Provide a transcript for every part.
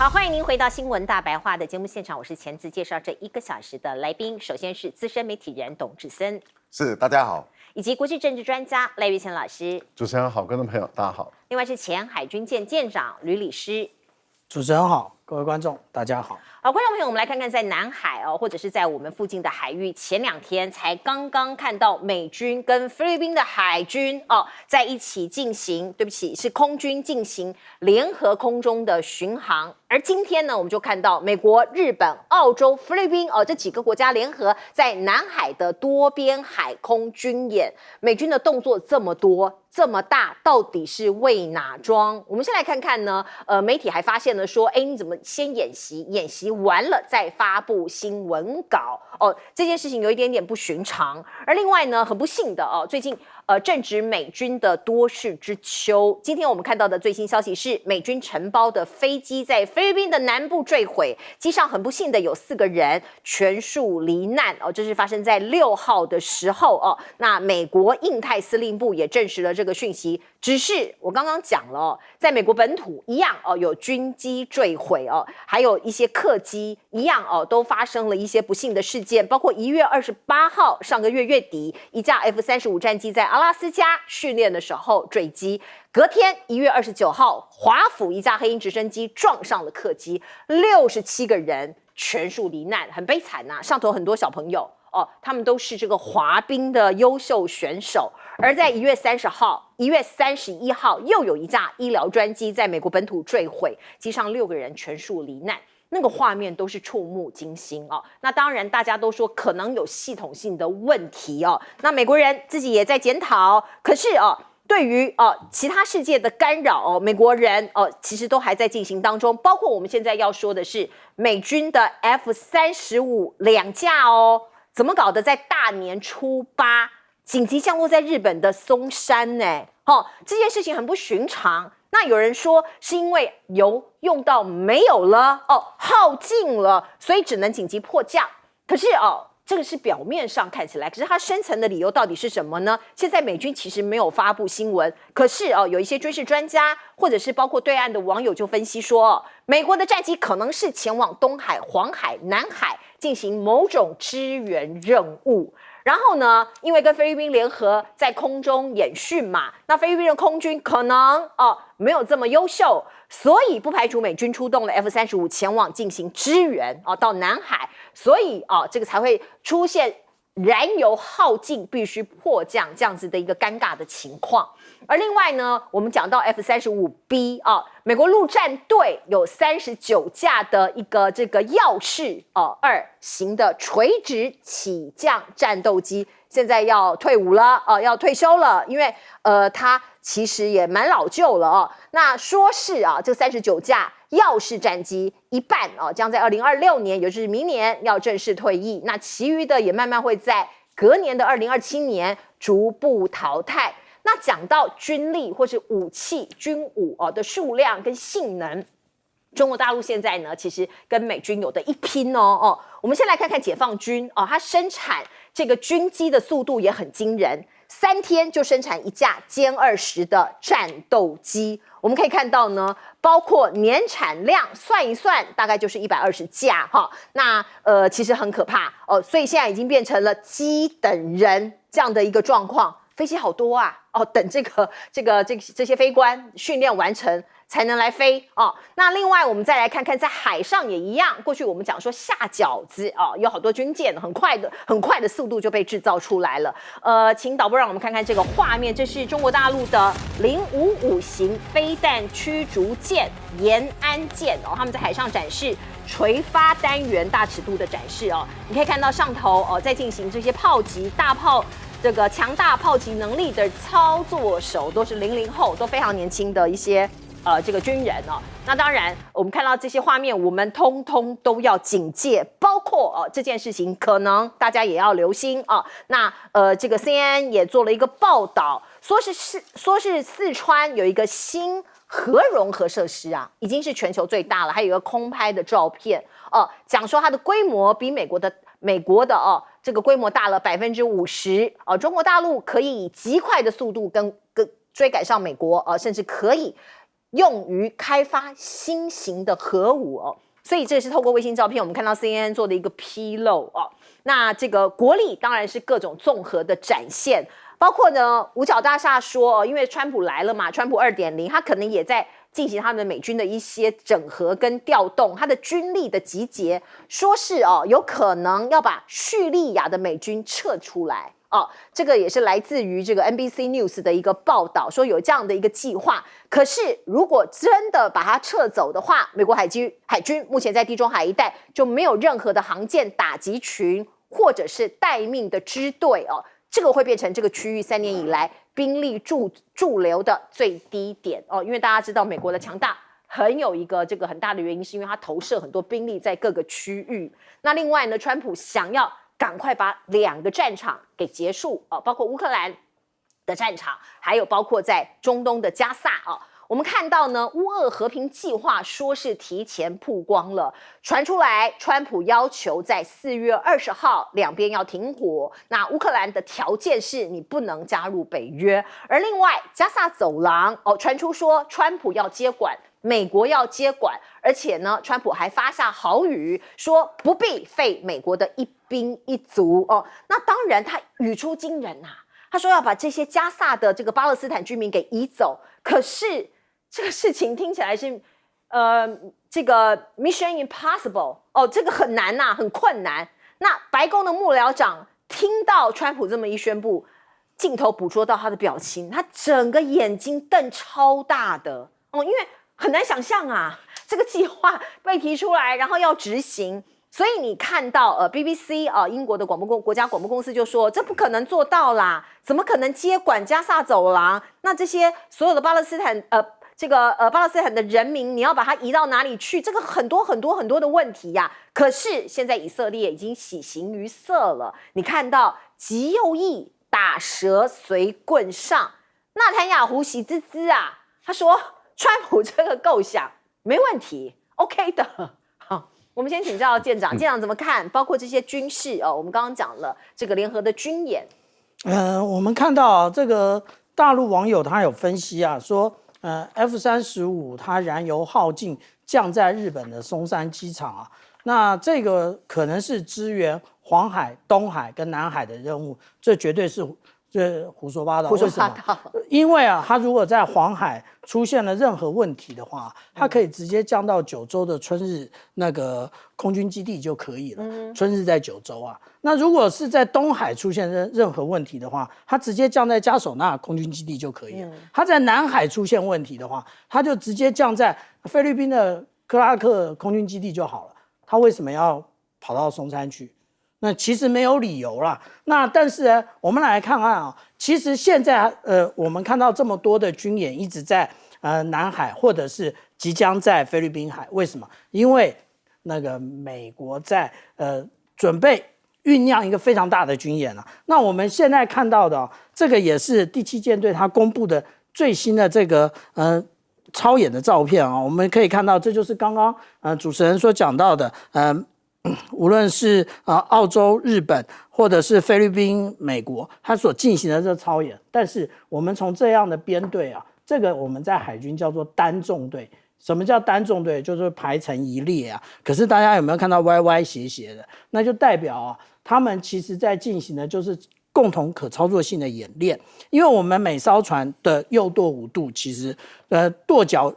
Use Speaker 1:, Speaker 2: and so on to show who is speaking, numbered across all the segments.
Speaker 1: 好，欢迎您回到新闻大白话的节目现场，我是钱子，介绍这1个小时的来宾。首先是资深媒体人董志森，
Speaker 2: 是大家好，
Speaker 1: 以及国际政治专家赖玉乾老师。
Speaker 3: 主持人好，观众朋友大家好。
Speaker 1: 另外是前海军舰舰长吕礼诗。
Speaker 4: 主持人好，各位观众大家好。
Speaker 1: 好，观众朋友，我们来看看在南海哦，或者是在我们附近的海域，前2天才刚刚看到美军跟菲律宾的海军哦在一起进行，对不起，是空军进行联合空中的巡航。而今天呢，我们就看到美国、日本、澳洲、菲律宾这几个国家联合在南海的多边海空军演。美军的动作这么多、这么大，到底是为哪桩？我们先来看看呢。媒体还发现了说，哎，你怎么先演习？演习完了再发布新闻稿哦，这件事情有一点点不寻常。而另外呢，很不幸的哦，最近正值美军的多事之秋。今天我们看到的最新消息是，美军承包的飞机在菲律宾的南部坠毁，机上很不幸的有4个人全数罹难哦，这是发生在6号的时候哦。那美国印太司令部也证实了这个讯息，只是我刚刚讲了哦，在美国本土一样哦，有军机坠毁哦，还有一些客机一样哦，都发生了一些不幸的事件，包括1月28号上个月月底，一架 F-35战机在阿拉斯加训练的时候坠机，隔天1月29号，华府一架黑鹰直升机撞上了客机，67个人全数罹难，很悲惨呐、上头很多小朋友哦，他们都是这个滑冰的优秀选手。而在1月30号、1月31号，又有一架医疗专机在美国本土坠毁，机上6个人全数罹难。那个画面都是触目惊心哦。那当然，大家都说可能有系统性的问题哦。那美国人自己也在检讨，可是哦，对于其他世界的干扰哦，美国人其实都还在进行当中。包括我们现在要说的是美军的 F-35 2架哦，怎么搞的？在大年初8紧急降落在日本的松山呢？这件事情很不寻常。那有人说是因为油用到没有了耗尽了，所以只能紧急迫降。可是这个是表面上看起来，可是它深层的理由到底是什么呢？现在美军其实没有发布新闻，可是有一些军事专家或者是包括对岸的网友就分析说，美国的战机可能是前往东海、黄海、南海进行某种支援任务。然后呢，因为跟菲律宾联合在空中演训嘛，那菲律宾的空军可能没有这么优秀，所以不排除美军出动了 F-35前往进行支援到南海，所以这个才会出现燃油耗尽必须迫降这样子的一个尴尬的情况。而另外呢，我们讲到 F-35B 美国陆战队有39架的一个这个耀式2型的垂直起降战斗机，现在要退伍了要退休了，因为它其实也蛮老旧了那说是这39架耀式战机一半将在2026年，也就是明年要正式退役，那其余的也慢慢会在隔年的2027年逐步淘汰。那讲到军力或是武器、军武的数量跟性能，中国大陆现在呢，其实跟美军有的一拼我们先来看看解放军它生产这个军机的速度也很惊人，3天就生产1架歼20的战斗机。我们可以看到呢，包括年产量算一算，大概就是120架那其实很可怕所以现在已经变成了机等人这样的一个状况。飞机好多啊等这些飞官训练完成才能来飞那另外我们再来看看在海上也一样，过去我们讲说下饺子有好多军舰很快的速度就被制造出来了。请导播让我们看看这个画面，这是中国大陆的055型飞弹驱逐舰延安舰他们在海上展示垂发单元大尺度的展示你可以看到上头在进行这些炮击大炮。这个强大炮击能力的操作手都是00后，都非常年轻的一些这个军人那当然，我们看到这些画面，我们通通都要警戒，包括这件事情可能大家也要留心那这个 CNN 也做了一个报道，说是四川有一个新核融合设施已经是全球最大了，还有一个空拍的照片讲说它的规模比美国的这个规模大了50%中国大陆可以以极快的速度跟追赶上美国甚至可以用于开发新型的核武哦。所以这是透过卫星照片，我们看到 CNN 做的一个披露哦。那这个国力当然是各种综合的展现，包括呢五角大厦说，因为川普来了嘛，川普2.0，他可能也在进行他们美军的一些整合跟调动，他的军力的集结，说是有可能要把叙利亚的美军撤出来。这个也是来自于这个 NBC News 的一个报道，说有这样的一个计划。可是如果真的把它撤走的话，美国海军目前在地中海一带就没有任何的航舰打击群或者是待命的支队这个会变成这个区域3年以来兵力驻留的最低点因为大家知道美国的强大很有一个这个很大的原因，是因为它投射很多兵力在各个区域。那另外呢，川普想要赶快把2个战场给结束包括乌克兰的战场，还有包括在中东的加萨我们看到呢，乌俄和平计划说是提前曝光了，传出来川普要求在4月20号两边要停火。那乌克兰的条件是你不能加入北约，而另外加萨走廊传出说川普要接管，美国要接管，而且呢，川普还发下豪语说不必费美国的一兵一卒那当然他语出惊人他说要把这些加萨的这个巴勒斯坦居民给移走，可是这个事情听起来是这个 Mission Impossible 这个很难很困难。那白宫的幕僚长听到川普这么一宣布，镜头捕捉到他的表情，他整个眼睛瞪超大的因为很难想象这个计划被提出来，然后要执行。所以你看到BBC 英国的国家广播公司就说这不可能做到啦，怎么可能接管加萨走廊？那这些所有的巴勒斯坦巴勒斯坦的人民，你要把它移到哪里去？这个很多的问题呀。可是现在以色列已经喜形于色了，你看到极右翼打蛇随棍上，纳坦雅胡喜滋滋他说川普这个构想没问题 ，OK 的。好，我们先请教舰长，舰长怎么看？包括这些军事我们刚刚讲了这个联合的军演。
Speaker 4: 我们看到这个大陆网友他有分析说F-35它燃油耗尽降在日本的松山机场那这个可能是支援黄海、东海跟南海的任务，这绝对是胡说八道。为什么？因为它如果在黄海出现了任何问题的话，它可以直接降到九州的春日那个空军基地就可以了。春日在九州那如果是在东海出现任何问题的话，它直接降在加索纳空军基地就可以了。它在南海出现问题的话，它就直接降在菲律宾的克拉克空军基地就好了。它为什么要跑到松山去？那其实没有理由啦。那但是呢，我们来看看其实现在我们看到这么多的军演一直在南海或者是即将在菲律宾海，为什么？因为那个美国在准备酝酿一个非常大的军演那我们现在看到的这个也是第7舰队它公布的最新的这个操演的照片我们可以看到，这就是刚刚主持人所讲到的无论是澳洲、日本，或者是菲律宾、美国，它所进行的这操演。但是我们从这样的编队这个我们在海军叫做单纵队。什么叫单纵队？就是排成一列可是大家有没有看到歪歪斜斜的？那就代表他们其实在进行的就是共同可操作性的演练。因为我们每艘船的右舵5度，其实舵角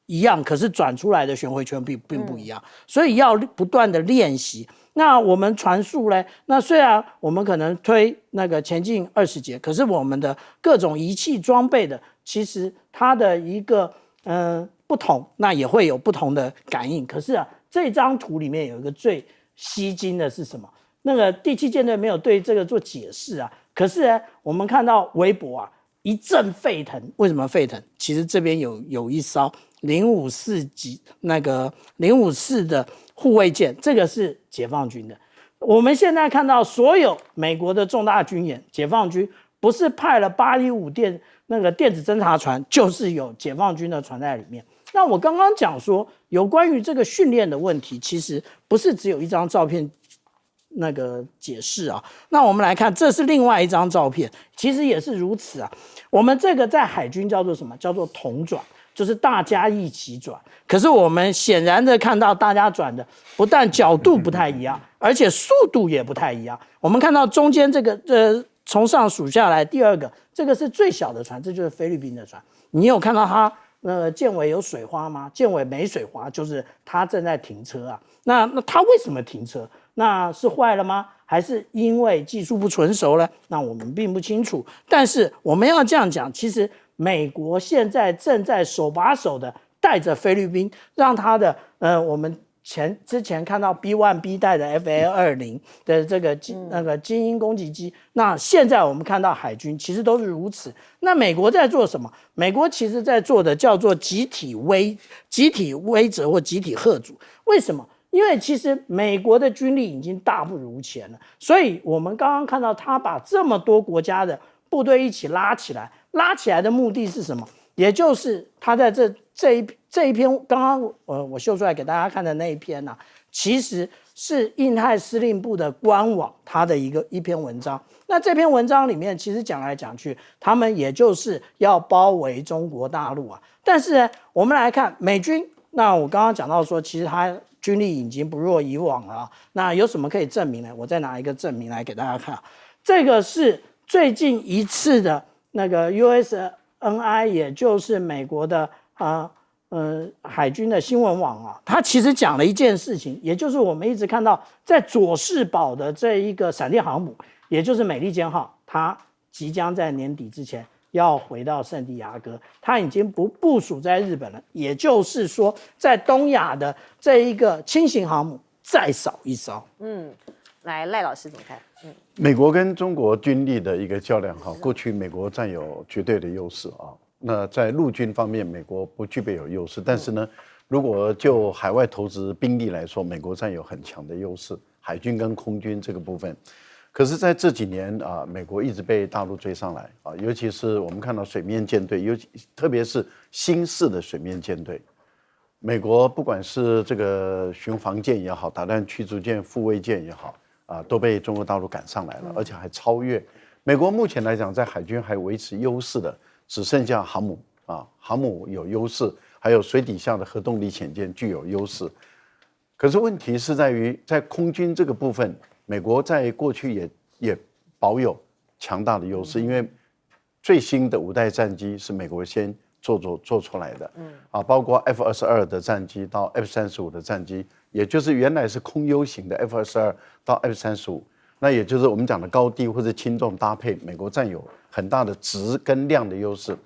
Speaker 4: 一样，可是转出来的旋回圈并不一样，所以要不断的练习。那我们船速呢？那虽然我们可能推那个前进20节，可是我们的各种仪器装备的，其实它的一个不同，那也会有不同的感应。可是这张图里面有一个最吸睛的是什么？那个第7舰队没有对这个做解释可是我们看到微博一阵沸腾。为什么沸腾？其实这边有一艘054级那个054的护卫舰，这个是解放军的。我们现在看到所有美国的重大军演，解放军不是派了815那个电子侦察船，就是有解放军的船在里面。那我刚刚讲说，有关于这个训练的问题，其实不是只有一张照片那个解释啊。那我们来看，这是另外一张照片，其实也是如此啊。我们这个在海军叫做什么？叫做同转，就是大家一起转。可是我们显然的看到，大家转的不但角度不太一样，而且速度也不太一样。我们看到中间这个从上数下来，第二个这个是最小的船，这就是菲律宾的船。你有看到它舰尾有水花吗？舰尾没水花，就是它正在停车啊。那它为什么停车？那是坏了吗？还是因为技术不纯熟呢？那我们并不清楚。但是我们要这样讲，其实美国现在正在手把手的带着菲律宾，让它的我们之前看到 B1B 带的 FA-20的这个精英攻击机，那现在我们看到海军其实都是如此。那美国在做什么？美国其实在做的叫做集体威慑或集体吓阻。为什么？因为其实美国的军力已经大不如前了，所以我们刚刚看到他把这么多国家的部队一起拉起来，拉起来的目的是什么？也就是他在这一篇刚刚我秀出来给大家看的那一篇啊，其实是印太司令部的官网他的一篇文章。那这篇文章里面其实讲来讲去，他们也就是要包围中国大陆啊。但是呢，我们来看美军，那我刚刚讲到说，其实他军力已经不若以往了啊。那有什么可以证明呢？我再拿一个证明来给大家看。这个是最近一次的那个 USNI， 也就是美国的海军的新闻网啊，它其实讲了一件事情，也就是我们一直看到在佐世保的这一个闪电航母，也就是美利坚号，它即将在年底之前要回到圣地亚哥，它已经不部署在日本了。也就是说，在东亚的这一个轻型航母再少一艘。
Speaker 1: 来，赖老师怎么看？
Speaker 3: 美国跟中国军力的一个较量哈，过去美国占有绝对的优势啊。那在陆军方面，美国不具备有优势，但是呢，如果就海外投资兵力来说，美国占有很强的优势，海军跟空军这个部分。可是在这几年啊，美国一直被大陆追上来啊，尤其是我们看到水面舰队，特别是新式的水面舰队，美国不管是这个巡防舰也好，导弹驱逐舰、护卫舰也好啊，都被中国大陆赶上来了，而且还超越。美国目前来讲，在海军还维持优势的，只剩下航母啊，航母有优势，还有水底下的核动力潜舰具有优势。可是问题是在于，在空军这个部分，美国在过去也保有强大的优势，因为最新的5代战机是美国先做出来的，包括 F-22的战机到 F-35的战机，也就是原来是空优型的 F-22到 F-35。那也就是我们讲的高低或者轻重搭配，美国占有很大的质跟量的优势，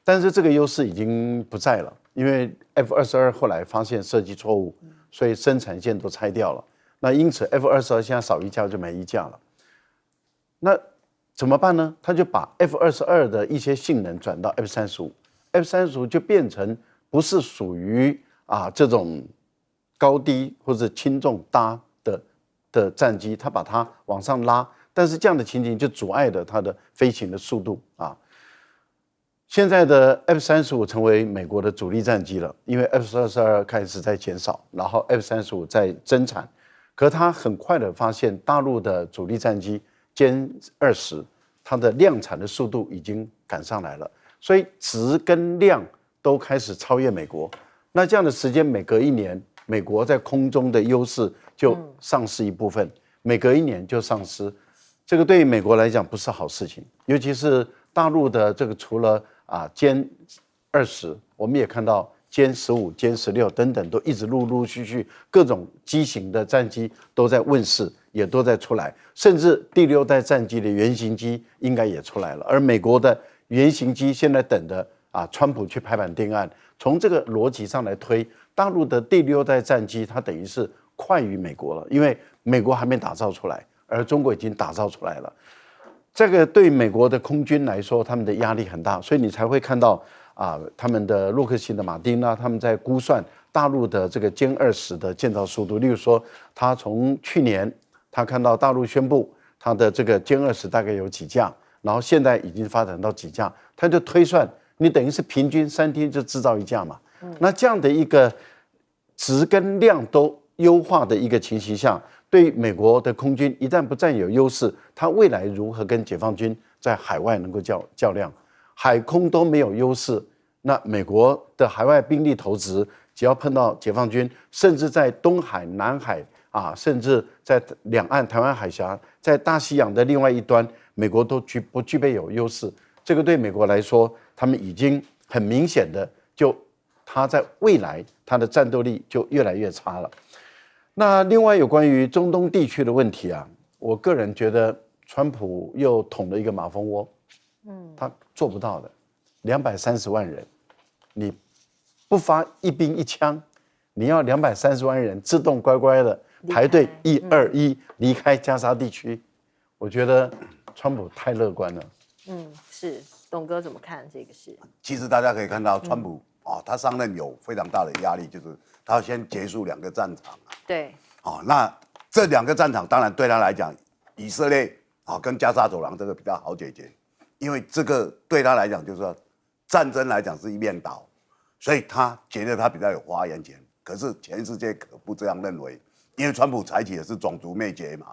Speaker 3: 但是这个优势已经不在了，因为 F-22后来发现设计错误，所以生产线都拆掉了。那因此 F-22现在少一架就没一架了。那怎么办呢？他就把 F-22的一些性能转到 F-35，F-35就变成不是属于这种高低或者轻重搭的战机，它把它往上拉，但是这样的情景就阻碍了它的飞行的速度啊。现在的 F-35成为美国的主力战机了，因为 F-22开始在减少，然后 F-35在增产，可它很快的发现大陆的主力战机歼20，它的量产的速度已经赶上来了，所以质跟量都开始超越美国。那这样的时间每隔1年，美国在空中的优势就丧失一部分，每隔1年就丧失，这个对于美国来讲不是好事情。尤其是大陆的这个除了歼20，我们也看到歼15、歼16等等都一直陆陆续续各种机型的战机都在问世，也都在出来，甚至第6代战机的原型机应该也出来了。而美国的原型机现在等着川普去拍板定案。从这个逻辑上来推，大陆的第6代战机它等于是快于美国了，因为美国还没打造出来，而中国已经打造出来了。这个对美国的空军来说，他们的压力很大，所以你才会看到他们的洛克希德马丁他们在估算大陆的这个歼20的建造速度。例如说，他从去年他看到大陆宣布他的这个歼20大概有几架，然后现在已经发展到几架，他就推算，你等于是平均3天就制造1架嘛。那这样的一个质跟量都优化的一个情形下，对美国的空军一旦不占有优势，它未来如何跟解放军在海外能够较量？海空都没有优势，那美国的海外兵力投资，只要碰到解放军，甚至在东海、南海啊，甚至在两岸台湾海峡，在大西洋的另外一端，美国都不具备有优势。这个对美国来说，他们已经很明显的它在未来它的战斗力就越来越差了。那另外有关于中东地区的问题啊，我个人觉得川普又捅了一个马蜂窝，他做不到的，230万人，你不发一兵一枪，你要230万人自动乖乖的排队121离开加沙地区，我觉得川普太乐观了。
Speaker 1: 是董哥怎么看这个事？
Speaker 2: 其实大家可以看到，川普他上任有非常大的压力，就是他要先结束2个战场
Speaker 1: 对，
Speaker 2: 那这2个战场当然对他来讲，以色列跟加沙走廊这个比较好解决，因为这个对他来讲就是说战争来讲是一面倒，所以他觉得他比较有发言权。可是全世界可不这样认为，因为川普采取的是种族灭绝嘛，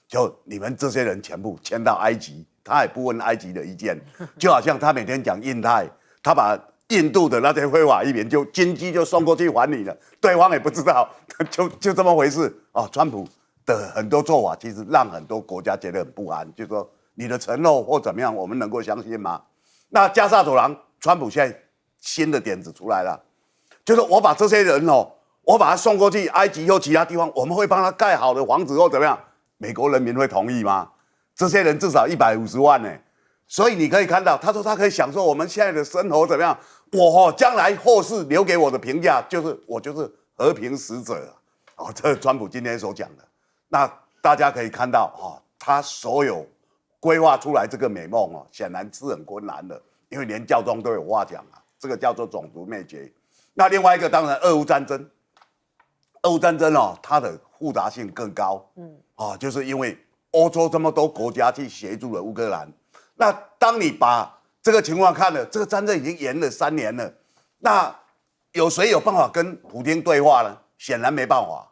Speaker 2: 就你们这些人全部迁到埃及，他也不问埃及的意见，就好像他每天讲印太，他把印度的那些非法移民就军机就送过去还你了，对方也不知道，就这么回事川普的很多做法其实让很多国家觉得很不安，就是说你的承诺或怎么样，我们能够相信吗？那加沙走廊，川普现在新的点子出来了，就是我把这些人我把他送过去埃及或其他地方，我们会帮他盖好的房子或怎么样，美国人民会同意吗？这些人至少150万呢，所以你可以看到，他说他可以享受我们现在的生活怎么样？我将来后世留给我的评价就是我就是和平使者这是川普今天所讲的。那大家可以看到他所有规划出来这个美梦显然是很困难的，因为连教宗都有话讲这个叫做种族灭绝。那另外一个当然俄乌战争，它的复杂性更高，就是因为欧洲这么多国家去协助了乌克兰。那当你把这个情况看了，这个战争已经延了3年了，那有谁有办法跟普丁对话呢？显然没办法。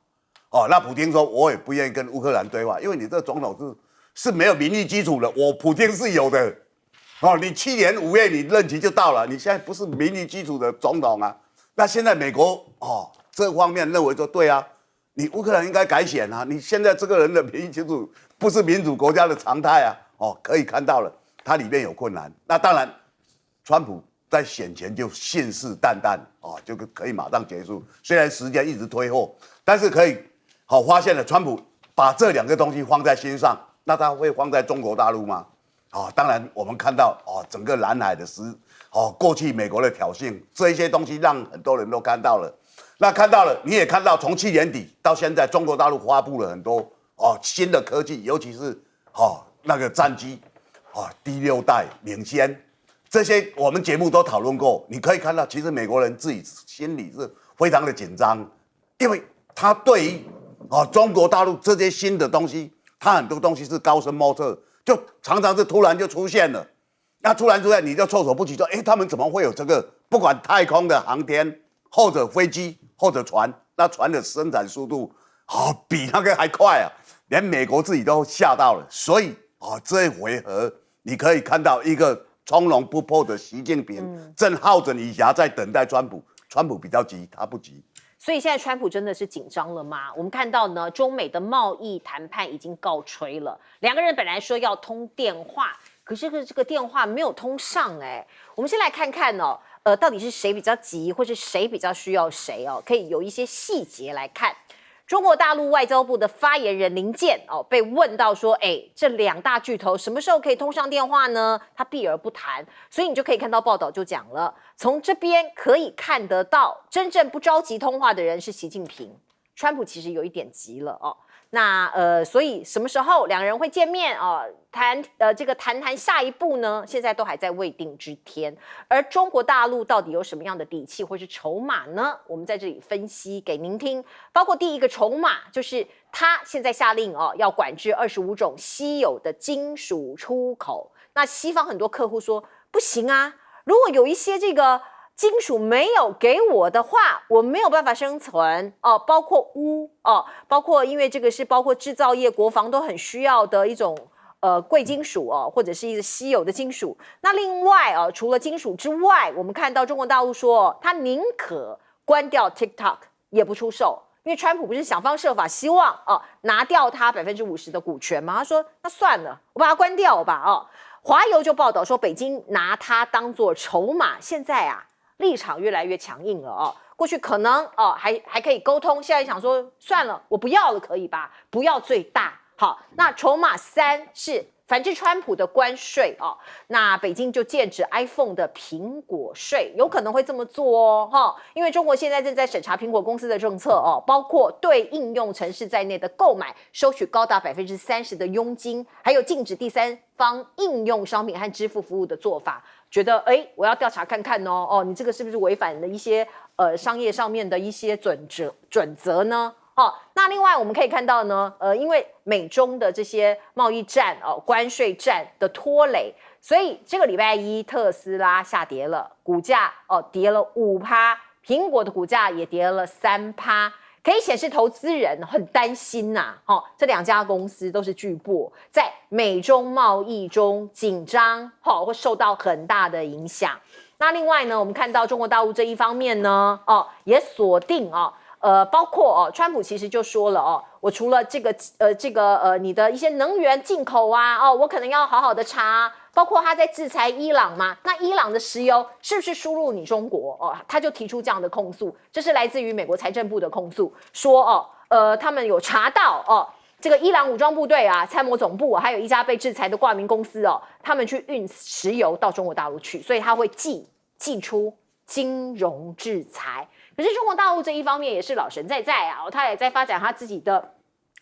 Speaker 2: 那普丁说，我也不愿意跟乌克兰对话，因为你这总统是没有民意基础的，我普丁是有的。你去年5月你任期就到了，你现在不是民意基础的总统啊。那现在美国这方面认为说，对啊，你乌克兰应该改选啊，你现在这个人的民意基础不是民主国家的常态可以看到了，它里面有困难。那当然，川普在选前就信誓旦旦就可以马上结束，虽然时间一直推后，但是可以发现了川普把这2个东西放在心上，那他会放在中国大陆吗？当然我们看到整个南海的过去美国的挑衅，这一些东西让很多人都看到了。那看到了，你也看到，从去年底到现在，中国大陆发布了很多新的科技，尤其是那个战机第6代领先，这些我们节目都讨论过。你可以看到，其实美国人自己心里是非常的紧张，因为他对于中国大陆这些新的东西，他很多东西是高深莫测，就常常是突然就出现了。那突然出现，你就措手不及，说他们怎么会有这个？不管太空的航天，或者飞机，或者船，那船的生产速度比那个还快连美国自己都吓到了。所以这一回合你可以看到一个从容不迫的习近平，正好整以暇在等待川普。川普比较急，他不急。
Speaker 1: 所以现在川普真的是紧张了吗？我们看到呢，中美的贸易谈判已经告吹了，2个人本来说要通电话，可是这个电话没有通上我们先来看看到底是谁比较急，或是谁比较需要谁可以有一些细节来看。中国大陆外交部的发言人林健被问到说，这2大巨头什么时候可以通上电话呢？他避而不谈，所以你就可以看到报道就讲了，从这边可以看得到，真正不着急通话的人是习近平，川普其实有一点急了那所以什么时候2个人会见面谈下一步呢？现在都还在未定之天。而中国大陆到底有什么样的底气或是筹码呢？我们在这里分析给您听。包括第一个筹码就是他现在下令要管制25种稀有的金属出口。那西方很多客户说不行啊，如果有一些这个金属没有给我的话，我没有办法生存哦，包括钨哦，包括因为这个是包括制造业、国防都很需要的一种贵金属哦，或者是一个稀有的金属。那另外哦，除了金属之外，我们看到中国大陆说，他宁可关掉 TikTok 也不出售。因为川普不是想方设法希望拿掉他50%的股权吗？他说那算了，我把它关掉吧哦。华邮就报道说，北京拿它当作筹码，现在啊立场越来越强硬了哦。过去可能还可以沟通，现在想说算了，我不要了，可以吧？不要最大。好，那筹码3是反制川普的关税哦，那北京就禁止 iPhone 的苹果税，有可能会这么做哦，因为中国现在正在审查苹果公司的政策哦，包括对应用程式在内的购买收取高达30%的佣金，还有禁止第三方应用商品和支付服务的做法。觉得我要调查看看哦，你这个是不是违反了一些商业上面的一些准则呢？那另外我们可以看到呢，因为美中的这些贸易战关税战的拖累，所以这个礼拜一特斯拉下跌了，股价跌了5%，苹果的股价也跌了3%，可以显示投资人很担心呐，这2家公司都是巨擘，在美中贸易中紧张，会受到很大的影响。那另外呢，我们看到中国大陆这一方面呢，也锁定包括川普其实就说了我除了这个你的一些能源进口啊，我可能要好好的查，包括他在制裁伊朗嘛，那伊朗的石油是不是输入你中国他就提出这样的控诉，这是来自于美国财政部的控诉，说他们有查到这个伊朗武装部队啊，参谋总部还有一家被制裁的挂名公司他们去运石油到中国大陆去，所以他会寄出金融制裁。可是中国大陆这一方面也是老神在他也在发展他自己的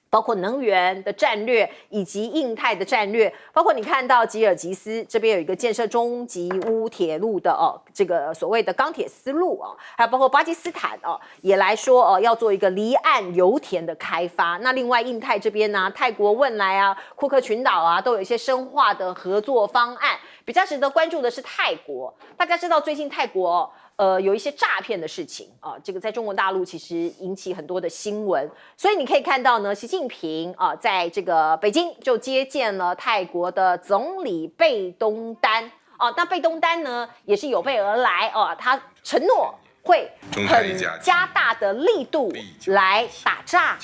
Speaker 1: 包括能源的战略以及印太的战略，包括你看到吉尔吉斯这边有一个建设中吉乌铁路的这个所谓的钢铁丝路还有包括巴基斯坦也来说要做一个离岸油田的开发。那另外印太这边呢，泰国、汶莱啊、库克群岛啊都有一些深化的合作方案。比较值得关注的是泰国，大家知道最近泰国有一些诈骗的事情这个在中国大陆其实引起很多的新闻，所以你可以看到呢，习近平在这个北京就接见了泰国的总理贝东丹那贝东丹呢也是有备而来他承诺会很加大的力度来打诈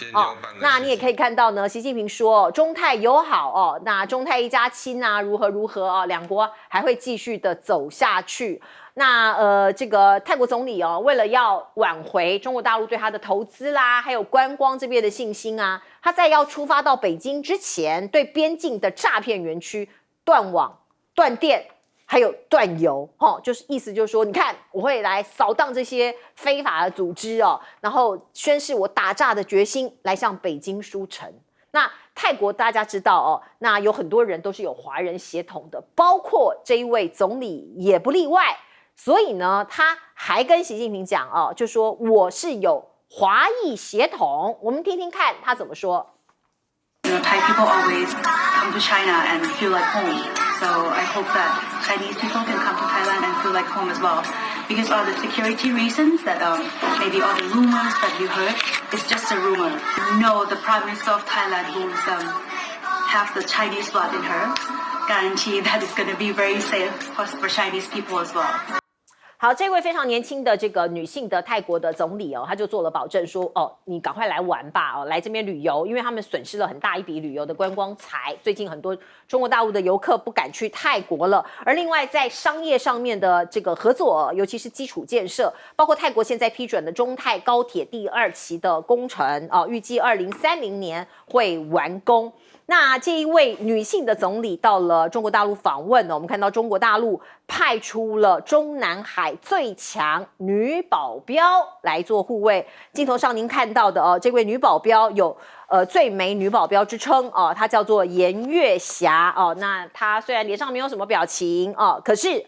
Speaker 1: 那你也可以看到呢，习近平说中泰友好那中泰一家亲啊，如何两国还会继续的走下去。那这个泰国总理为了要挽回中国大陆对他的投资啦，还有观光这边的信心啊，他在要出发到北京之前，对边境的诈骗园区断网、断电。还有断油就是意思就是说，你看我会来扫荡这些非法的组织然后宣示我打诈的决心，来向北京输诚。那泰国大家知道那有很多人都是有华人血统的，包括这一位总理也不例外。所以呢，他还跟习近平讲就说我是有华裔血统。我们听听看他怎么说。
Speaker 5: Thai people always come to China and feel like home. So I hope that Chinese people can come to Thailand and feel like home as well. Because all the security reasons that maybe all the rumors that you heard, it's just a rumor. No, the Prime Minister of Thailand who have the Chinese blood in her, guarantee that it's going to be very safe for Chinese people as well.
Speaker 1: 好，这位非常年轻的这个女性的泰国的总理他就做了保证说你赶快来玩吧来这边旅游，因为他们损失了很大一笔旅游的观光财。最近很多中国大陆的游客不敢去泰国了。而另外在商业上面的这个合作，尤其是基础建设，包括泰国现在批准了中泰高铁第2期的工程预计2030年会完工。那这一位女性的总理到了中国大陆访问我们看到中国大陆派出了中南海最强女保镖来做护卫。镜头上您看到的这位女保镖有最美女保镖之称哦，她叫做颜月霞哦。那她虽然脸上没有什么表情哦，可是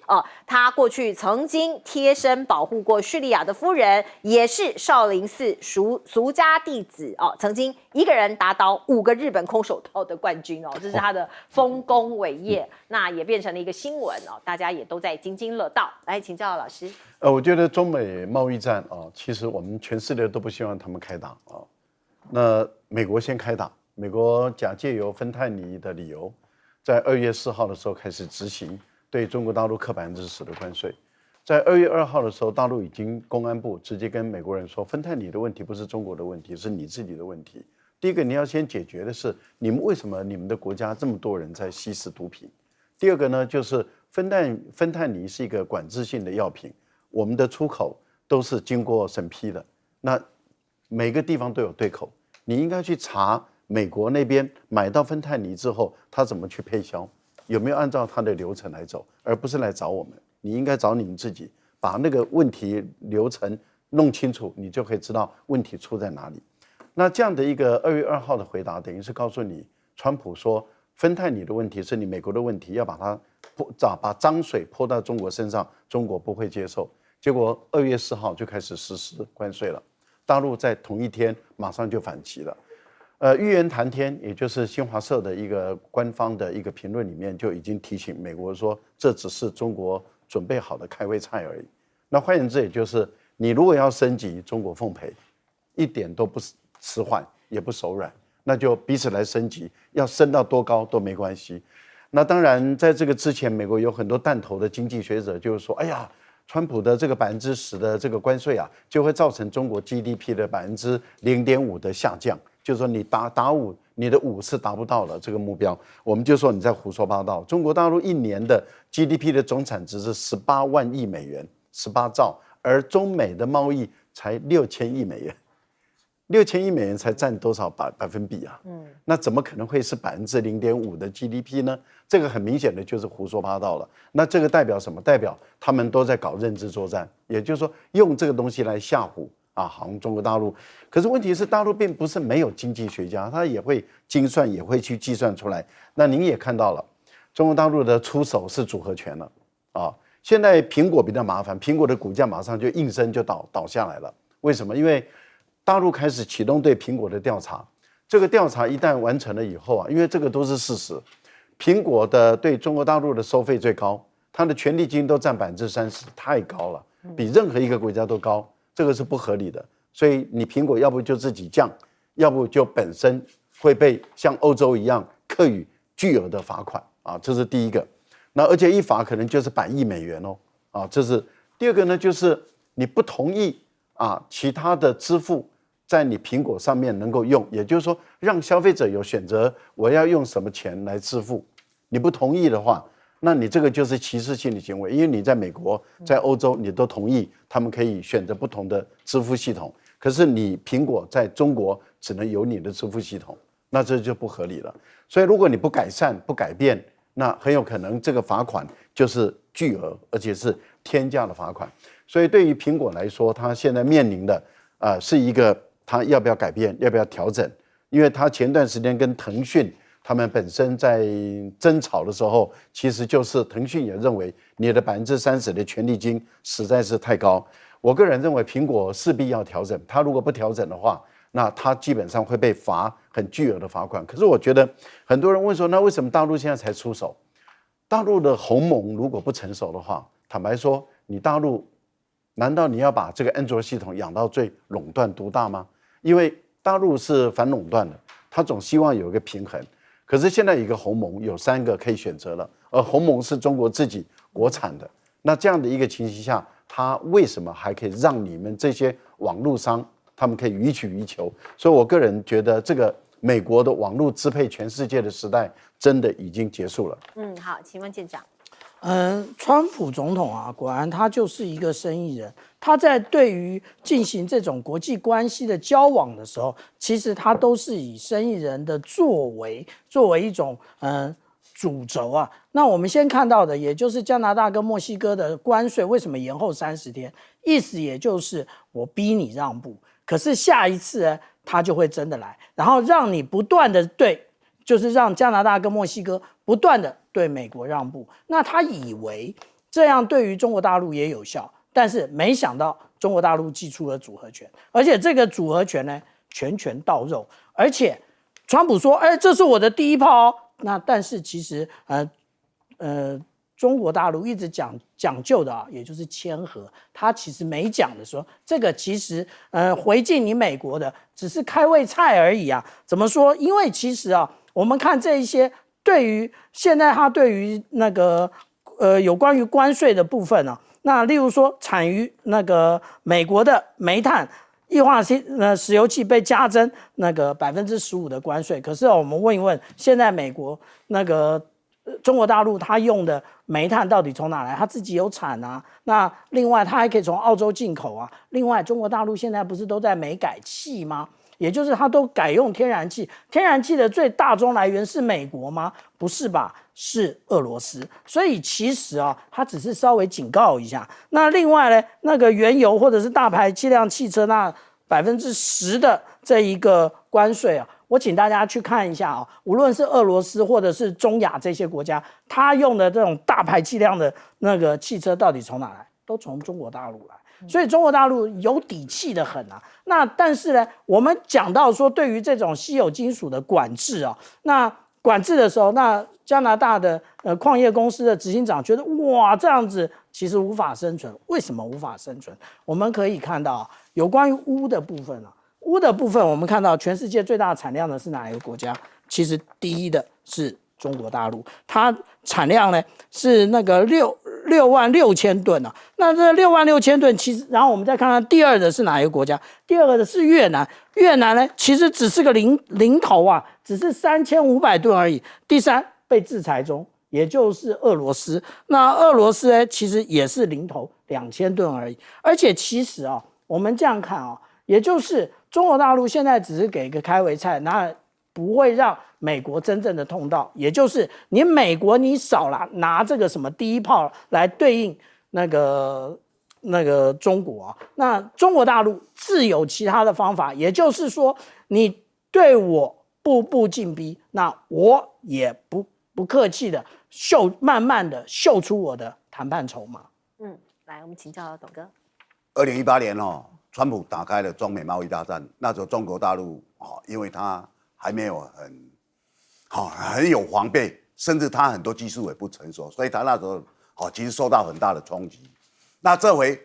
Speaker 1: 她过去曾经贴身保护过叙利亚的夫人，也是少林寺俗家弟子哦，曾经一个人打倒5个日本空手道的冠军哦，这是他的丰功伟业。那也变成了一个新闻哦，大家也都在津津乐道。来请教老师。
Speaker 3: 我觉得中美贸易战其实我们全世界都不希望他们开打啊。那美国先开打，美国假借由芬太尼的理由，在2月4号的时候开始执行对中国大陆课10%的关税。在2月2号的时候，大陆已经公安部直接跟美国人说，芬太尼的问题不是中国的问题，是你自己的问题。第一个你要先解决的是，你们为什么你们的国家这么多人在吸食毒品？第二个呢，就是芬太尼是一个管制性的药品，我们的出口都是经过审批的，那每个地方都有对口，你应该去查美国那边买到芬太尼之后，他怎么去配销，有没有按照他的流程来走，而不是来找我们。你应该找你们自己，把那个问题流程弄清楚，你就可以知道问题出在哪里。那这样的一个2月2号的回答，等于是告诉你，川普说芬太尼的问题是你美国的问题，要把它把脏水泼到中国身上，中国不会接受。结果2月4号就开始实施关税了，大陆在同一天马上就反击了。玉言谈天，也就是新华社的一个官方的一个评论里面就已经提醒美国说，这只是中国准备好的开胃菜而已。那换言之，也就是你如果要升级，中国奉陪，一点都不迟缓，也不手软，那就彼此来升级，要升到多高都没关系。那当然，在这个之前，美国有很多弹头的经济学者就是说，哎呀，川普的这个10%的这个关税啊，就会造成中国 GDP 的0.5%的下降。就是说你打5，你的5是达不到了这个目标，我们就说你在胡说八道。中国大陆一年的 GDP 的总产值是18万亿美元，18兆，而中美的贸易才6000亿美元，6000亿美元才占多少百分比啊？那怎么可能会是0.5%的 GDP 呢？这个很明显的就是胡说八道了。那这个代表什么？代表他们都在搞认知作战，也就是说用这个东西来吓唬。好像中国大陆，可是问题是大陆并不是没有经济学家，他也会精算，也会去计算出来。那您也看到了，中国大陆的出手是组合拳了啊。现在苹果比较麻烦，苹果的股价马上就应声就倒下来了。为什么？因为大陆开始启动对苹果的调查，这个调查一旦完成了以后因为这个都是事实，苹果的对中国大陆的收费最高，它的权利金都占30%，太高了，比任何一个国家都高。这个是不合理的，所以你苹果要不就自己降，要不就本身会被像欧洲一样课予巨额的罚款这是第一个。那而且一罚可能就是100亿美元这是第二个呢，就是你不同意其他的支付在你苹果上面能够用，也就是说让消费者有选择，我要用什么钱来支付，你不同意的话。那你这个就是歧视性的行为，因为你在美国、在欧洲，你都同意他们可以选择不同的支付系统，可是你苹果在中国只能有你的支付系统，那这就不合理了。所以如果你不改善、不改变，那很有可能这个罚款就是巨额，而且是天价的罚款。所以对于苹果来说，它现在面临的是一个它要不要改变、要不要调整，因为它前段时间跟腾讯。他们本身在争吵的时候，其实就是腾讯也认为你的30%的权利金实在是太高。我个人认为苹果势必要调整，它如果不调整的话，那它基本上会被罚很巨额的罚款。可是我觉得很多人问说，那为什么大陆现在才出手？大陆的鸿蒙如果不成熟的话，坦白说，你大陆难道你要把这个安卓系统养到最垄断独大吗？因为大陆是反垄断的，它总希望有一个平衡。可是现在有一个鸿蒙，有3个可以选择了，而鸿蒙是中国自己国产的。那这样的一个情形下，它为什么还可以让你们这些网络商他们可以予取予求？所以我个人觉得，这个美国的网络支配全世界的时代真的已经结束了。
Speaker 1: 好，请问舰长。
Speaker 4: 川普总统果然他就是一个生意人。他在对于进行这种国际关系的交往的时候，其实他都是以生意人的作为一种主轴那我们先看到的，也就是加拿大跟墨西哥的关税为什么延后30天，意思也就是我逼你让步。可是下一次他就会真的来，然后让你不断的就是让加拿大跟墨西哥不断的对美国让步。那他以为这样对于中国大陆也有效，但是没想到中国大陆祭出了组合拳，而且这个组合拳呢，拳拳到肉，而且川普说，这是我的第一炮哦。那但是其实中国大陆一直讲究的也就是谦和，他其实没讲的说，这个其实回敬你美国的只是开胃菜而已啊。怎么说？因为其实我们看这一些现在他对于那个有关于关税的部分那例如说产于那个美国的煤炭、液化石油气被加征那个15%的关税，可是我们问一问，现在美国那个中国大陆它用的煤炭到底从哪来？它自己有产啊。那另外它还可以从澳洲进口啊。另外中国大陆现在不是都在煤改气吗？也就是它都改用天然气，天然气的最大宗来源是美国吗？不是吧，是俄罗斯。所以其实它只是稍微警告一下。那另外呢，那个原油或者是大排气量汽车那10%的这一个关税我请大家去看一下无论是俄罗斯或者是中亚这些国家，它用的这种大排气量的那个汽车到底从哪来？都从中国大陆来。所以中国大陆有底气的很那但是呢，我们讲到说对于这种稀有金属的管制那管制的时候，那加拿大的矿业公司的执行长觉得哇，这样子其实无法生存。为什么无法生存？我们可以看到有关于钨的部分钨的部分，我们看到全世界最大产量的是哪一个国家？其实第一的是中国大陆，它产量呢是那个66000吨那这66000吨，其实然后我们再看看第二的是哪一个国家？第二个的是越南，越南呢其实只是个零头只是3500吨而已。第三被制裁中，也就是俄罗斯。那俄罗斯呢其实也是零头2000吨而已。而且其实我们这样看也就是中国大陆现在只是给一个开胃菜，那不会让美国真正的痛到，也就是你美国你少拿这个什么第一炮来对应那个中国那中国大陆自有其他的方法，也就是说你对我步步进逼，那我也不客气的慢慢的秀出我的谈判筹码。
Speaker 1: 来我们请教董哥。
Speaker 2: 2018年川普打开了中美贸易大战，那时候中国大陆因为他还没有很有防备，甚至他很多技术也不成熟，所以他那时候其实受到很大的冲击。那这回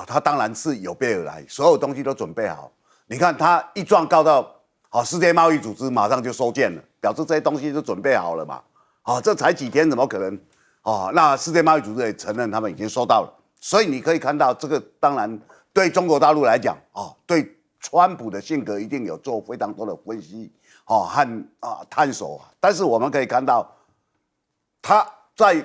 Speaker 2: 他当然是有备而来，所有东西都准备好。你看他一状告到世界贸易组织，马上就收件了，表示这些东西都准备好了嘛。这才几天，怎么可能？那世界贸易组织也承认他们已经收到了。所以你可以看到，这个当然对中国大陆来讲对川普的性格一定有做非常多的分析和探索。但是我们可以看到，他在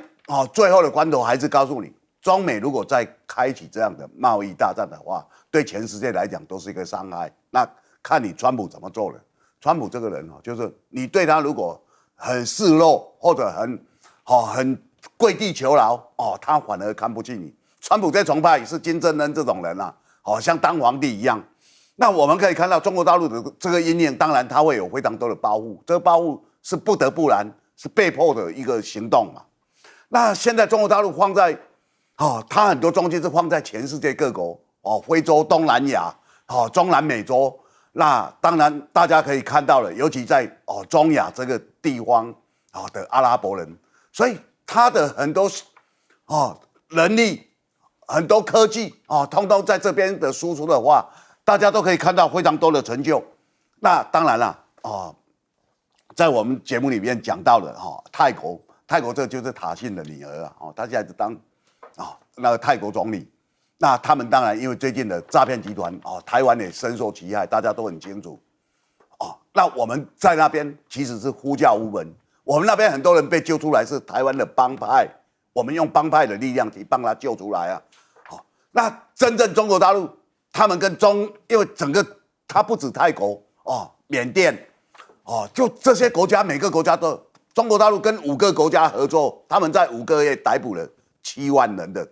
Speaker 2: 最后的关头还是告诉你，中美如果再开启这样的贸易大战的话，对全世界来讲都是一个伤害。那看你川普怎么做了。川普这个人就是你对他如果很示弱或者很跪地求饶他反而看不起你。川普最崇拜是金正恩这种人像当皇帝一样。那我们可以看到中国大陆的这个阴影，当然他会有非常多的包袱，这个包袱是不得不然，是被迫的一个行动嘛。那现在中国大陆放在他很多中心是放在全世界各国非洲、东南亚中南美洲。那当然大家可以看到了，尤其在中亚这个地方的阿拉伯人，所以他的很多能力、很多科技通通在这边的输出的话，大家都可以看到非常多的成就。那当然了在我们节目里面讲到的泰国这就是塔信的女儿她现在是当那个泰国总理。那他们当然因为最近的诈骗集团台湾也深受其害，大家都很清楚那我们在那边其实是呼叫无门，我们那边很多人被救出来是台湾的帮派，我们用帮派的力量去帮他救出来那真正中国大陆他们因为整个它不止泰国缅甸就这些国家，每个国家都中国大陆跟5个国家合作，他们在5个月逮捕了7万人的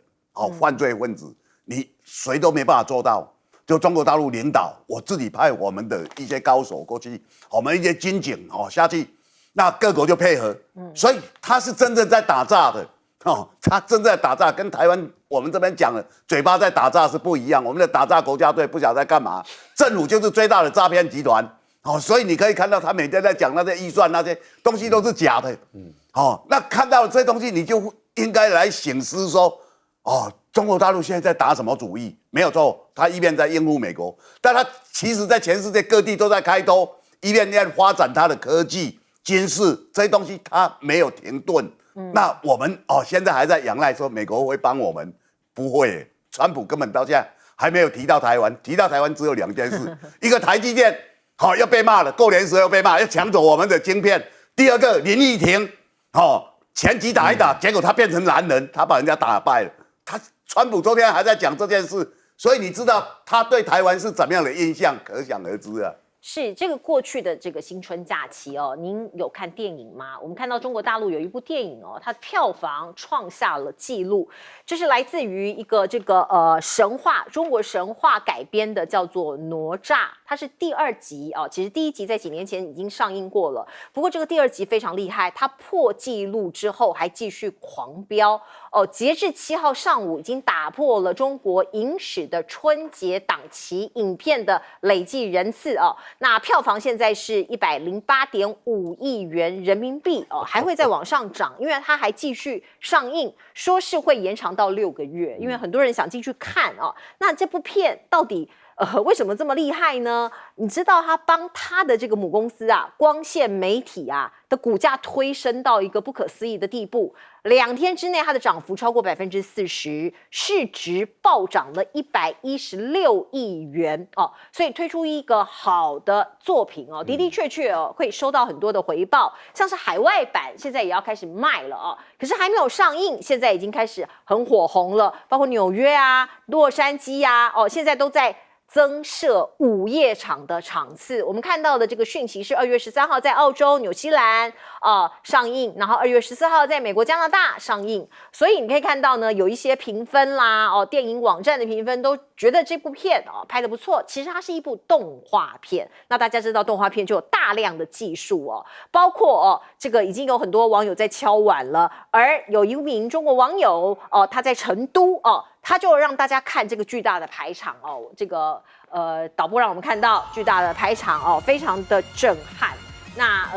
Speaker 2: 犯罪分子，你谁都没办法做到，就中国大陆领导，我自己派我们的一些高手过去，我们一些军警下去，那各国就配合，所以他是真正在打诈的他真正在打诈，跟台湾我们这边讲的嘴巴在打诈是不一样。我们的打诈国家队不晓得在干嘛，政府就是最大的诈骗集团，所以你可以看到他每天在讲那些预算那些东西都是假的，那看到这些东西你就应该来省思说，中国大陆现在在打什么主意？没有错，他一边在应付美国，但他其实在全世界各地都在开拓，一边在发展他的科技、军事这些东西，他没有停顿。那我们现在还在仰赖说美国会帮我们，不会，川普根本到现在还没有提到台湾，提到台湾只有2件事，一个台积电要被骂了，过年时候要被骂，要抢走我们的晶片；第二个林义庭前期打一打，结果他变成蓝人，他把人家打败了。川普昨天还在讲这件事，所以你知道他对台湾是怎么样的印象，可想而知啊。
Speaker 1: 是这个过去的这个新春假期您有看电影吗？我们看到中国大陆有一部电影它票房创下了纪录，这是来自于一个这个神话，中国神话改编的，叫做哪吒，它是第2集其实第1集在几年前已经上映过了，不过这个第2集非常厉害，它破纪录之后还继续狂飙截至7号上午已经打破了中国影史的春节档期影片的累计人次那票房现在是108.5亿元人民币还会再往上涨，因为它还继续上映，说是会延长到6个月，因为很多人想进去看那这部片到底为什么这么厉害呢？你知道他帮他的这个母公司光线媒体的股价推升到一个不可思议的地步，2天之内它的涨幅超过40%，市值暴涨了116亿元所以推出一个好的作品的的确确会收到很多的回报，像是海外版现在也要开始卖了可是还没有上映，现在已经开始很火红了，包括纽约洛杉矶现在都在增设午夜场的场次。我们看到的这个讯息是2月13号在澳洲、纽西兰上映，然后2月14号在美国、加拿大上映。所以你可以看到呢，有一些评分啦，电影网站的评分都觉得这部片拍得不错。其实它是一部动画片，那大家知道动画片就有大量的技术包括这个已经有很多网友在敲碗了，而有一名中国网友他在成都他就让大家看这个巨大的排场这个导播让我们看到巨大的排场非常的震撼。那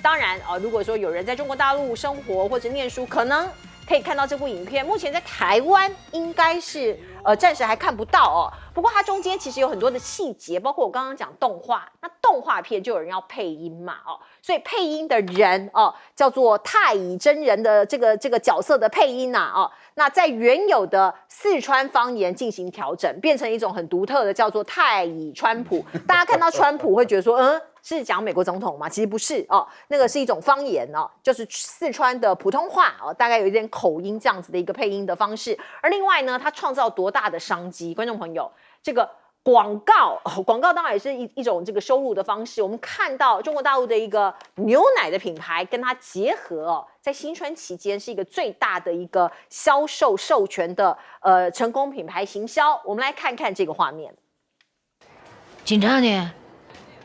Speaker 1: 当然如果说有人在中国大陆生活或者念书，可能可以看到这部影片。目前在台湾应该是暂时还看不到不过它中间其实有很多的细节，包括我刚刚讲动画，那动画片就有人要配音嘛所以配音的人叫做太乙真人的这个角色的配音那在原有的四川方言进行调整，变成一种很独特的叫做太乙川普。大家看到川普会觉得说是讲美国总统吗？其实不是那个是一种方言就是四川的普通话大概有一点口音这样子的一个配音的方式。而另外呢，它创造多大的商机，观众朋友，这个广告当然也是一种这个收入的方式。我们看到中国大陆的一个牛奶的品牌跟它结合在新春期间是一个最大的一个销售授权的成功品牌行销。我们来看看这个画面。
Speaker 6: 紧张你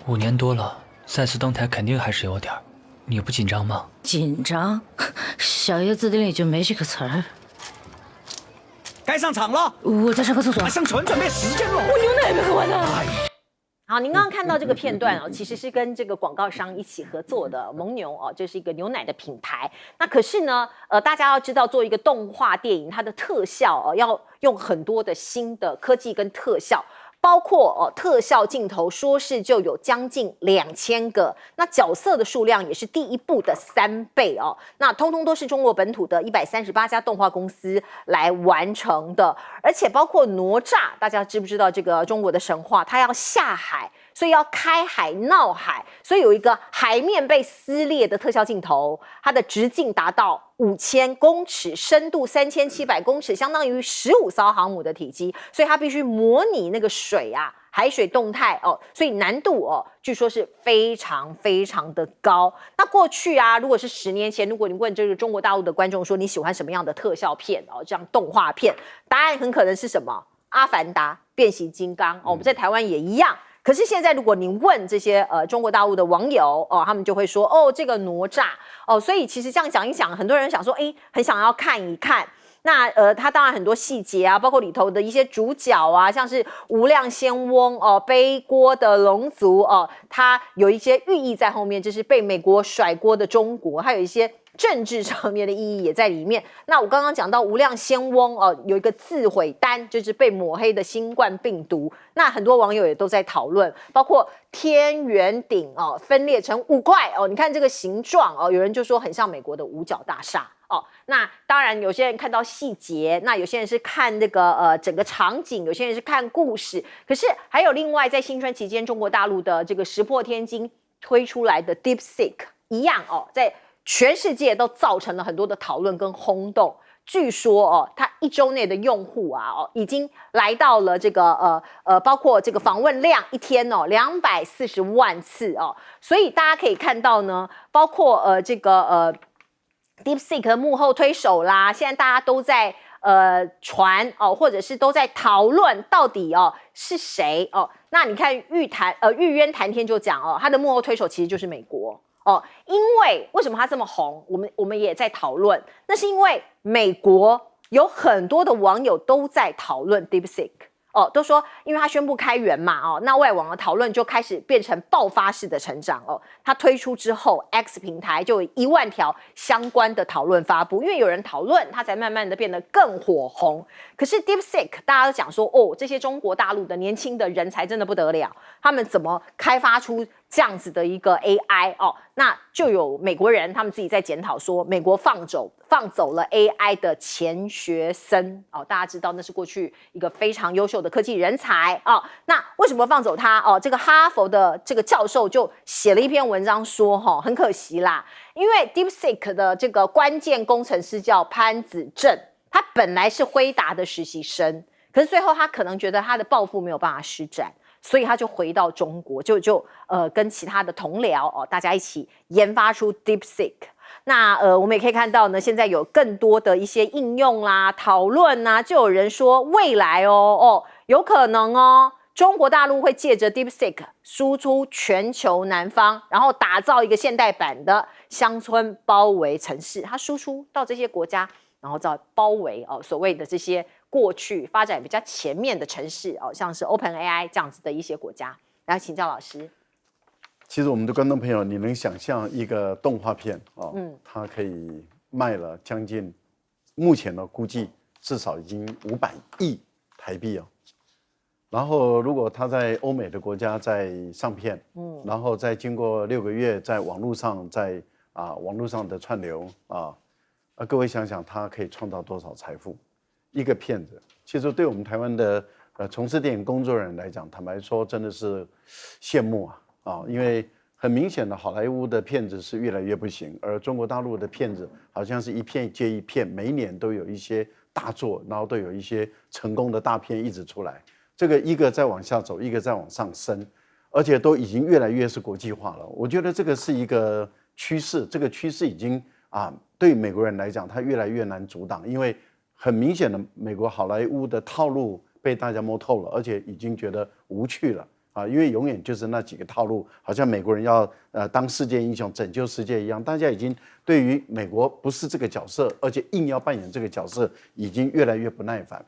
Speaker 7: 5年多了，赛事登台肯定还是有点儿，你不紧张吗？
Speaker 6: 紧张？小叶字典里就没这个词儿。
Speaker 8: 该上场了，
Speaker 6: 我在上个厕所。
Speaker 8: 上船准备时间了，
Speaker 6: 我牛奶也没喝完呢。
Speaker 1: 好，您刚刚看到这个片段其实是跟这个广告商一起合作的蒙牛这是一个牛奶的品牌。那可是呢，大家要知道，做一个动画电影，它的特效要用很多的新的科技跟特效。包括特效镜头，说是就有将近2000个，那角色的数量也是第一部的3倍那通通都是中国本土的138家动画公司来完成的，而且包括哪吒，大家知不知道这个中国的神话，它要下海，所以要开海闹海，所以有一个海面被撕裂的特效镜头，它的直径达到5000公尺，深度3700公尺，相当于15艘航母的体积，所以它必须模拟那个海水动态所以难度据说是非常非常的高。那过去如果是10年前，如果你问这个中国大陆的观众说你喜欢什么样的特效片这样动画片，答案很可能是什么？阿凡达变形金刚哦，我们在台湾也一样。可是现在，如果你问这些中国大陆的网友哦，他们就会说哦，这个哪吒哦，所以其实这样讲一讲，很多人想说，哎，很想要看一看。那它当然很多细节啊，包括里头的一些主角啊，像是无量仙翁哦，背锅的龙族哦，它有一些寓意在后面，就是被美国甩锅的中国，还有一些政治上面的意义也在里面。那我刚刚讲到无量仙翁哦，有一个自毁丹，就是被抹黑的新冠病毒。那很多网友也都在讨论，包括天元鼎哦，分裂成5块哦，你看这个形状哦，有人就说很像美国的五角大厦。哦，那当然，有些人看到细节，那有些人是看那个整个场景，有些人是看故事。可是还有另外，在新春期间，中国大陆的这个石破天惊推出来的 DeepSeek 一样哦，在全世界都造成了很多的讨论跟轰动。据说哦，它1周内的用户啊哦，已经来到了这个包括这个访问量一天哦240万次哦，所以大家可以看到呢，包括这个DeepSeek 的幕后推手啦，现在大家都在传哦，或者是都在讨论到底哦是谁哦。那你看玉渊谈天就讲哦，他的幕后推手其实就是美国哦，因为为什么他这么红？我们也在讨论，那是因为美国有很多的网友都在讨论 DeepSeek。哦，都说因为他宣布开源嘛，哦，那外网的讨论就开始变成爆发式的成长哦。他推出之后 ，X 平台就有1万条相关的讨论发布，因为有人讨论，它才慢慢的变得更火红。可是 DeepSeek 大家都讲说，哦，这些中国大陆的年轻的人才真的不得了，他们怎么开发出这样子的一个 AI 哦？那就有美国人他们自己在检讨说，美国放走了 AI 的钱学森哦，大家知道那是过去一个非常优秀的科技人才哦。那为什么放走他哦？这个哈佛的这个教授就写了一篇文章说，很可惜啦，因为 DeepSeek 的这个关键工程师叫潘子正，他本来是辉达的实习生，可是最后他可能觉得他的抱负没有办法施展。所以他就回到中国，就跟其他的同僚哦，大家一起研发出 DeepSeek。那我们也可以看到呢，现在有更多的一些应用啦、讨论啦，就有人说未来有可能中国大陆会借着 DeepSeek 输出全球南方，然后打造一个现代版的乡村包围城市，它输出到这些国家，然后再包围所谓的这些过去发展比较前面的城市像是 OpenAI 这样子的一些国家。来请教老师。
Speaker 3: 其实我们的观众朋友，你能想象一个动画片它可以卖了将近，目前的估计至少已经500亿台币哦。然后如果它在欧美的国家再上片，然后再经过6个月在网络上网络上的串流各位想想它可以创造多少财富？一个片子，其实对我们台湾的从事电影工作人来讲，坦白说真的是羡慕因为很明显的好莱坞的片子是越来越不行，而中国大陆的片子好像是一片接一片，每一年都有一些大作，然后都有一些成功的大片一直出来，这个一个在往下走，一个在往上升，而且都已经越来越是国际化了。我觉得这个是一个趋势，这个趋势已经对美国人来讲，它越来越难阻挡，因为很明显的美国好莱坞的套路被大家摸透了，而且已经觉得无趣了因为永远就是那几个套路，好像美国人要当世界英雄拯救世界一样，大家已经对于美国不是这个角色，而且硬要扮演这个角色，已经越来越不耐烦。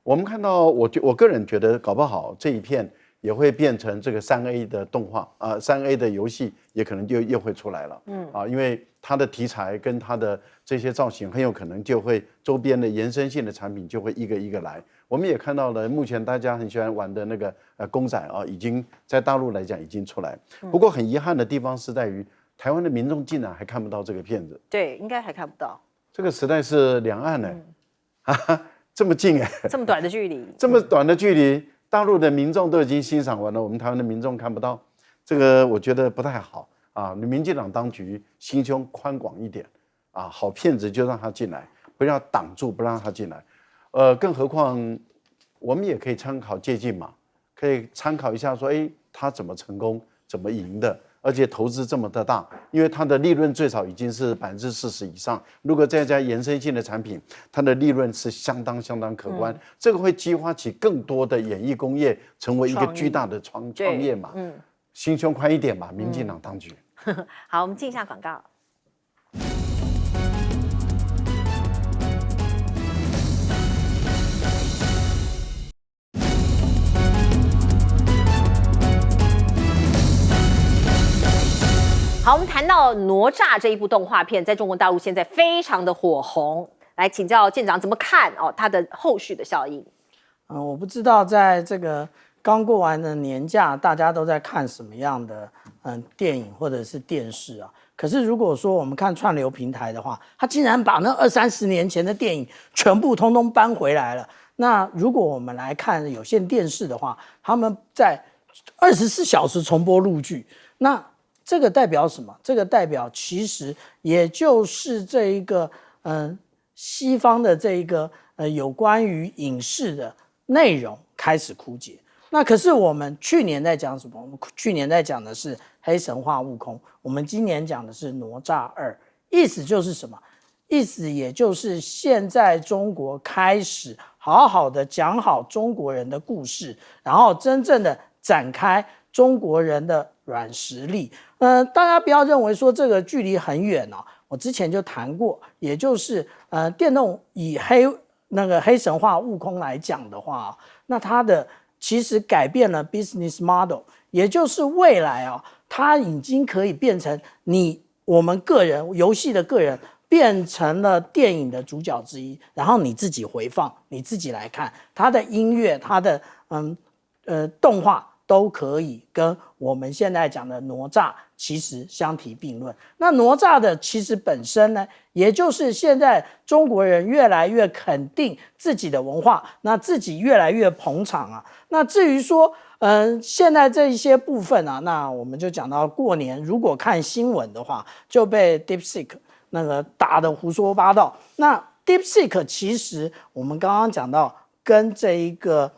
Speaker 3: 我们看到，我个人觉得搞不好这一片也会变成这个3A 的动画3A 的游戏也可能就又会出来了，因为它的题材跟它的这些造型很有可能就会周边的延伸性的产品就会一个一个来。我们也看到了，目前大家很喜欢玩的那个公仔已经在大陆来讲已经出来。不过很遗憾的地方是在于，台湾的民众竟然还看不到这个片子。
Speaker 1: 对，应该还看不到。
Speaker 3: 这个时代是两岸呢，这么近
Speaker 1: 这么短的距离，
Speaker 3: 这么短的距离，大陆的民众都已经欣赏完了，我们台湾的民众看不到，这个我觉得不太好民进党当局心胸宽广一点好片子就让他进来，不要挡住，不让他进来。更何况我们也可以参考借鉴嘛，可以参考一下说，他怎么成功，怎么赢的而且投资这么的大，因为它的利润最少已经是40%以上。如果再加延伸性的产品，它的利润是相当可观。这个会激发起更多的演艺工业成为一个巨大的创业嘛。心胸宽一点吧，民进党当局。
Speaker 1: 好，我们进一下广告。好，我们谈到哪吒这一部动画片，在中国大陆现在非常的火红。来请教舰长怎么看它的后续的效应？
Speaker 4: 我不知道在这个刚过完的年假，大家都在看什么样的电影或者是电视啊？可是如果说我们看串流平台的话，它竟然把那20-30年前的电影全部通通搬回来了。那如果我们来看有线电视的话，他们在24小时重播陆剧，那这个代表什么？这个代表其实也就是这一个西方的这一个有关于影视的内容开始枯竭。那可是我们去年在讲什么？我们去年在讲的是黑神话悟空，我们今年讲的是哪吒2。意思就是什么？意思也就是现在中国开始好好的讲好中国人的故事，然后真正的展开中国人的软实力。大家不要认为说这个距离很远哦。我之前就谈过，也就是电动以黑神话悟空来讲的话，那它的其实改变了 business model， 也就是未来它已经可以变成我们个人游戏的个人变成了电影的主角之一，然后你自己回放，你自己来看它的音乐，它的动画都可以跟我们现在讲的哪吒其实相提并论。那哪吒的其实本身呢，也就是现在中国人越来越肯定自己的文化，那自己越来越捧场啊。那至于说现在这一些部分啊，那我们就讲到过年，如果看新闻的话，就被 DeepSeek 那个打得胡说八道。那 DeepSeek 其实我们刚刚讲到跟这一个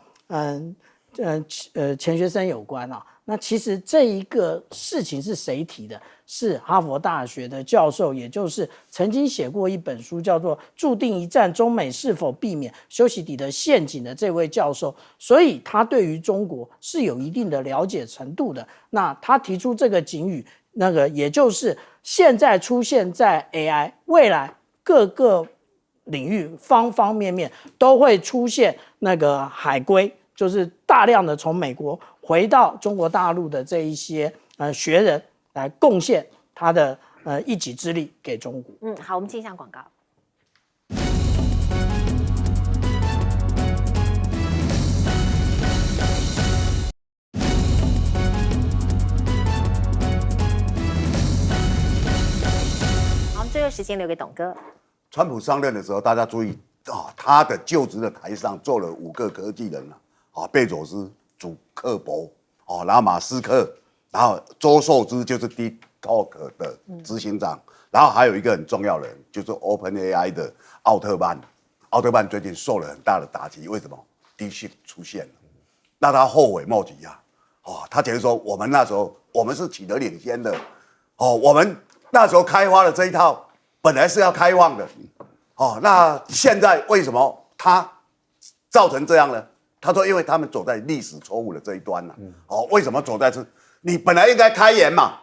Speaker 4: 钱学森有关啊。那其实这一个事情是谁提的？是哈佛大学的教授，也就是曾经写过一本书叫做《注定一战：中美是否避免修昔底德陷阱》的这位教授，所以他对于中国是有一定的了解程度的。那他提出这个警语，那个也就是现在出现在 AI， 未来各个领域方方面面都会出现那个海归，就是大量的从美国回到中国大陆的这一些学人来贡献他的一己之力给中国。
Speaker 1: 好，我们进一下广告。好，这个时间留给董哥。
Speaker 2: 川普上任的时候，大家注意他的就职的台上坐了5个科技人贝佐斯、祖克伯然后马斯克，然后周受资就是 TikTok 的执行长，然后还有一个很重要的人，就是 OpenAI 的奥特曼。奥特曼最近受了很大的打击，为什么 ？DeepSeek 出现了，那他后悔莫及啊！他觉得说我们那时候我们是取得领先的，我们那时候开发的这一套本来是要开放的，那现在为什么它造成这样呢？他说，因为他们走在历史错误的这一端了。为什么走在这？你本来应该开源嘛，